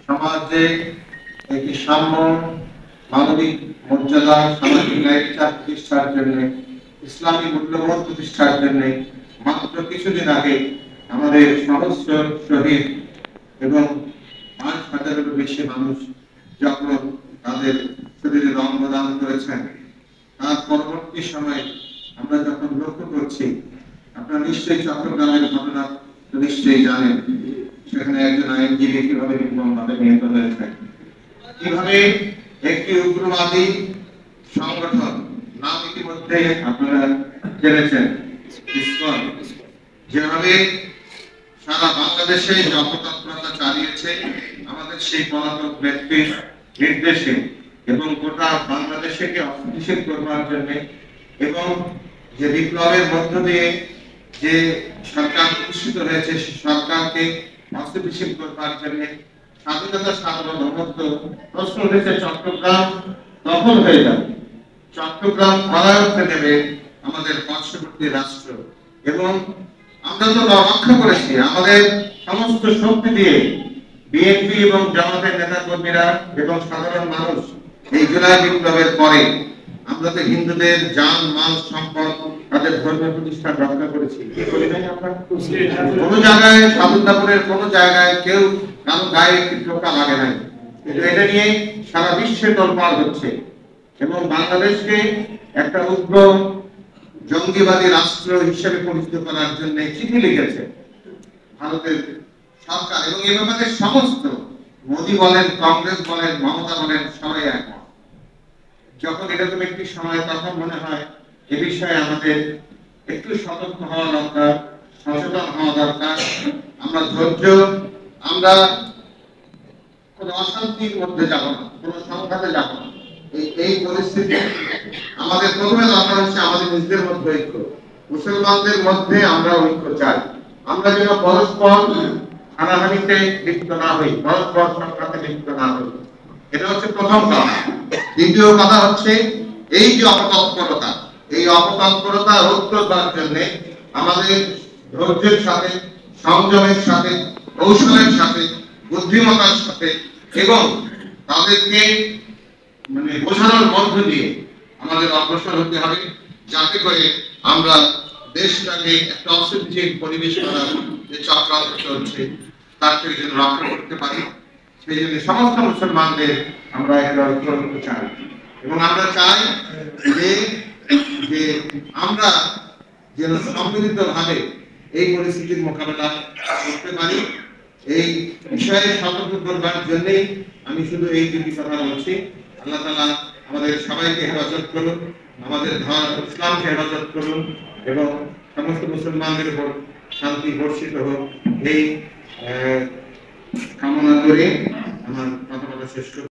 সমাজে একটি সাম্য, মানবিক মর্যাদা, সামাজিক ন্যায়বিচার প্রতিষ্ঠার জন্য, ইসলামী মূল্যবোধ প্রতিষ্ঠার জন্য মাত্র কিছুদিন আগে আমাদের সহস্র শহীদ এবং ৫,০০০-এরও বেশি মানুষ যখন তাদের শরীরে অঙ্গদান করেছেন, তার পরবর্তী সময়ে আমরা যখন লক্ষ্য করছি, আপনারা নিশ্চয়ই চট্টগ্রামের ঘটনা নিশ্চয়ই জানেন, সেখানে একজন আইনজীবী কিভাবে নির্মমভাবে নিহত হয়েছে, কিভাবে একটি উগ্রবাদী সংগঠন, নাম ইতিমধ্যে আপনারা জেনেছেন, ইসকন, যেভাবে সারা বাংলাদেশে অপতৎপরতা চালিয়েছে আমাদের সেই পলাতক ব্যক্তির নির্দেশে এবং গোটা বাংলাদেশকে অস্থিতিশীল করবার জন্য, এবং যে বিপ্লবের মধ্য দিয়ে যে সরকার প্রতিষ্ঠিত হয়েছে সেই সরকারকে অস্থিতিশীল করবার জন্য স্বাধীনতা, সার্বভৌমত্ব প্রশ্ন উঠেছে। চট্টগ্রাম দখল হয়ে যাবে, চট্টগ্রাম পলায়নতে দেবে আমাদের পার্শ্ববর্তী রাষ্ট্র, এবং আমরা তো রক্ষা করেছি আমাদের সমস্ত শক্তি দিয়ে। বিএনপি এবং জামাতের নেতা কর্মীরা এবং সাধারণ মানুষ এই জুলাই বিপ্লবের পরে আমরা তো হিন্দুদের জান, মাল, সম্পদ, তাদের ধর্মীয় প্রতিষ্ঠান রক্ষা করেছি। কোনো জায়গায় সাবুদ্দাপুরের কোনো জায়গায় কেউ কারো গায়ে একটি টোকা লাগে নাই, কিন্তু এটা নিয়ে সারা বিশ্বে তোলপাড় হচ্ছে এবং বাংলাদেশকে একটা উগ্র জঙ্গিবাদী রাষ্ট্র হিসেবে পরিচিত করার জন্য চিঠি লিখেছে ভারতের সরকার, এবং এ ব্যাপারে সমস্ত মোদী বলেন, কংগ্রেস বলেন, মমতা বলেন, সবাই একমত। যখন এরকম একটি সময়, তখন মনে হয় এ বিষয়ে আমাদের একটু সতর্ক হওয়া দরকার, সচেতন হওয়া দরকার। আমরা ধৈর্য, আমরা কোন অশান্তির মধ্যে যাব না, কোন সংঘাতে যাব না। এই পরিস্থিতি আমাদের প্রথমে দরকার হচ্ছে আমাদের নিজেদের মধ্যে ঐক্য, মুসলমানদের মধ্যে আমরা ঐক্য চাই। আমরা যেন পরস্পর হানাহানিতে লিপ্ত না হই, পরস্পর সংঘাতে লিপ্ত না হই, এটা হচ্ছে প্রথম কথা। দ্বিতীয় কথা হচ্ছে এই যে অপতৎপরতা, এই অপতৎপরতা রোধ করবার জন্য আমাদের ধৈর্যের সাথে, সংযমের সাথে, কৌশলের সাথে, বুদ্ধিমত্তার সাথে এবং তাদেরকে বোঝানোর মধ্য দিয়ে আমাদের অগ্রসর হতে হবে, যাতে করে আমরা দেশটাকে একটা অস্থিতিশীল পরিবেশ করার যে চক্রান্ত চলছে তার থেকে যেন রক্ষা করতে পারি। সেই জন্য সমস্ত মুসলমানদের আমরা একটা ঐক্য চাই, এবং আমরা চাই যে আমরা যেন সম্মিলিত ভাবে এই পরিস্থিতির মোকাবেলা করতে পারি। এই বিষয়ে সতর্ক করবার জন্যই আমি শুধু এই দুটি কথা বলছি। আল্লাহ তাআলা আমাদের সবাইকে হেফাজত করুন, আমাদের ইসলামকে হেফাজত করুন, এবং সমস্ত মুসলমানদের উপর শান্তি বর্ষিত হোক, এই কামনা করে আমার কথা শেষ করছি।